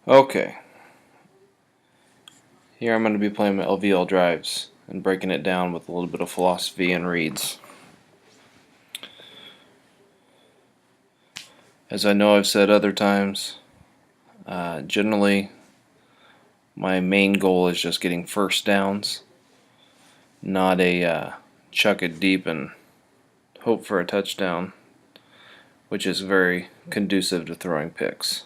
Okay, here I'm going to be playing with LVL drives and breaking it down with a little bit of philosophy and reads. As I know I've said other times, generally my main goal is just getting first downs, not a chuck it deep and hope for a touchdown, which is very conducive to throwing picks.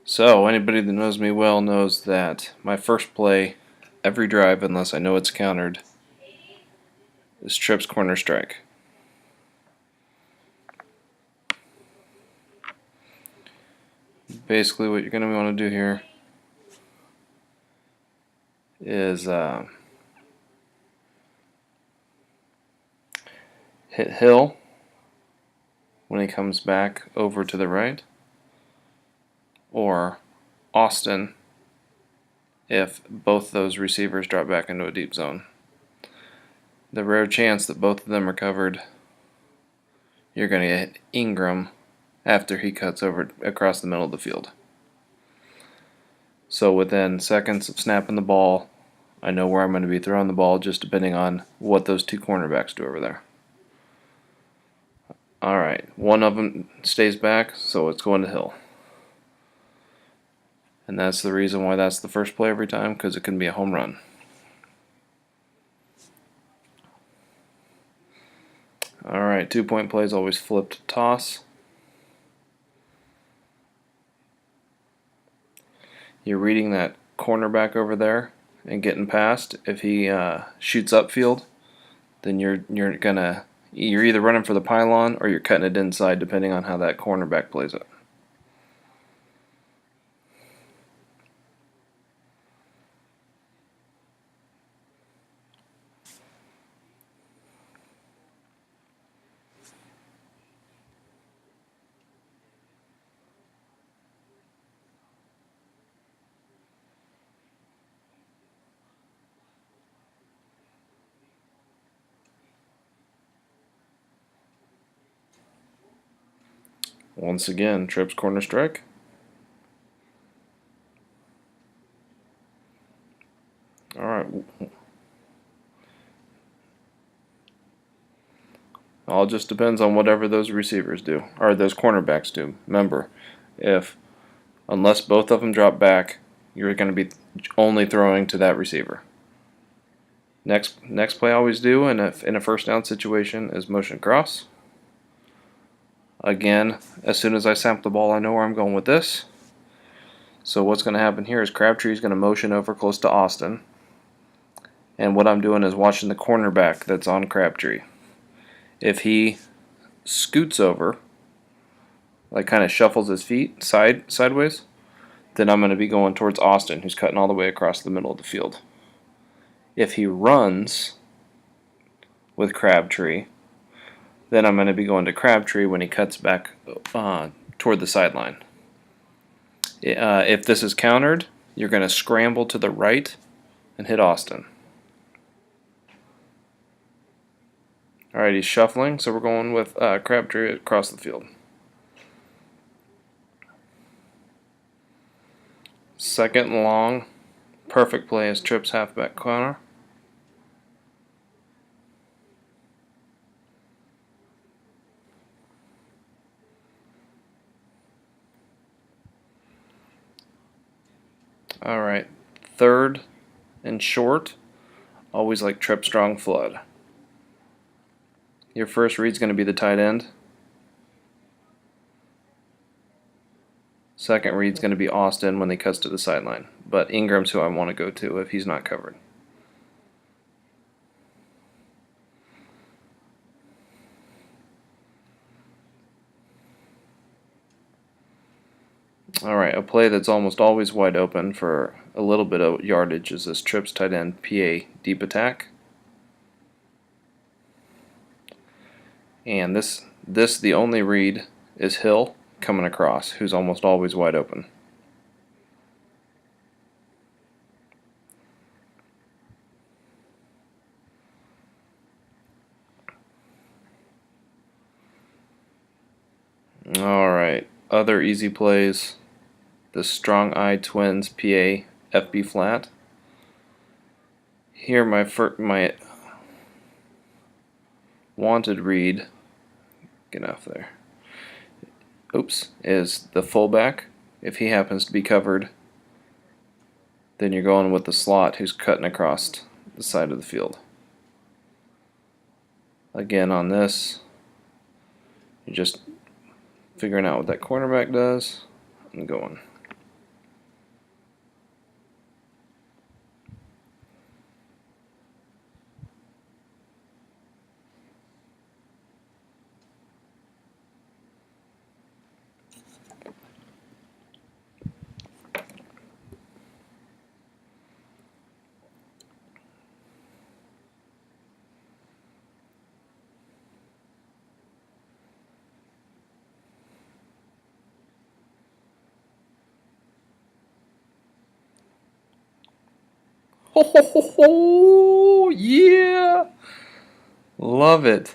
So anybody that knows me well knows that my first play every drive, unless I know it's countered, is trips corner strike. Basically what you're going to want to do here is hit Hill when he comes back over to the right, or Austin if both those receivers drop back into a deep zone. The rare chance that both of them are covered, you're going to get Ingram after he cuts over across the middle of the field. So within seconds of snapping the ball, I know where I'm going to be throwing the ball, just depending on what those two cornerbacks do over there. Alright, one of them stays back, so it's going to Hill. And that's the reason why that's the first play every time, because it can be a home run. Alright, 2-point plays always flipped toss. You're reading that cornerback over there and getting past. If he shoots upfield, then you're either running for the pylon or you're cutting it inside, depending on how that cornerback plays it. Once again, trips corner strike. Alright. All just depends on whatever those receivers do, or those cornerbacks do. Remember, unless both of them drop back, you're going to be only throwing to that receiver. Next play I always do in a first down situation is motion cross. Again, as soon as I snap the ball, I know where I'm going with this. So what's going to happen here is Crabtree is going to motion over close to Austin. And what I'm doing is watching the cornerback that's on Crabtree. If he scoots over, like kind of shuffles his feet sideways, then I'm going to be going towards Austin, who's cutting all the way across the middle of the field. If he runs with Crabtree, then I'm going to be going to Crabtree when he cuts back toward the sideline. If this is countered, you're going to scramble to the right and hit Austin. Alright, he's shuffling, so we're going with Crabtree across the field. Second and long, perfect play is trips halfback corner. Alright, third and short, always like trip strong flood. Your first read's going to be the tight end. Second read's going to be Austin when he cuts to the sideline. But Ingram's who I want to go to if he's not covered. Alright, a play that's almost always wide open for a little bit of yardage is this trips tight end PA deep attack. And this the only read is Hill coming across, who's almost always wide open. Alright, other easy plays the Strong Eye Twins PA FB flat. Here my wanted read, get off there, oops, is the fullback. If he happens to be covered, then you're going with the slot who's cutting across the side of the field. Again, on this, you're just figuring out what that cornerback does and going. Ho ho ho ho! Yeah! Love it.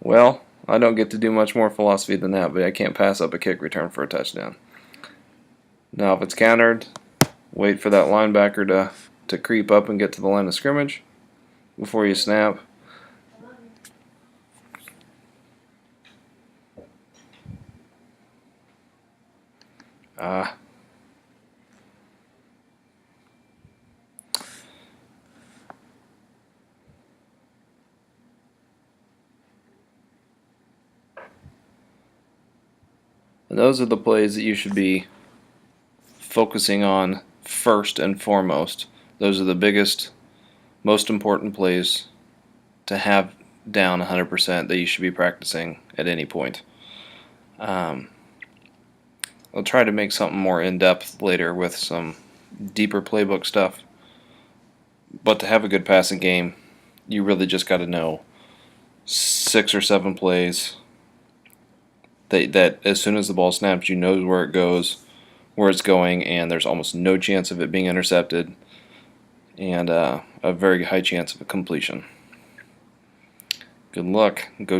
Well, I don't get to do much more philosophy than that, but I can't pass up a kick return for a touchdown. Now if it's countered, wait for that linebacker to creep up and get to the line of scrimmage before you snap. And those are the plays that you should be focusing on first and foremost. Those are the biggest, most important plays to have down 100% that you should be practicing at any point. I'll try to make something more in-depth later with some deeper playbook stuff. But to have a good passing game, you really just got to know 6 or 7 plays that as soon as the ball snaps, you know where it goes, where it's going, and there's almost no chance of it being intercepted, and a very high chance of a completion. Good luck. Go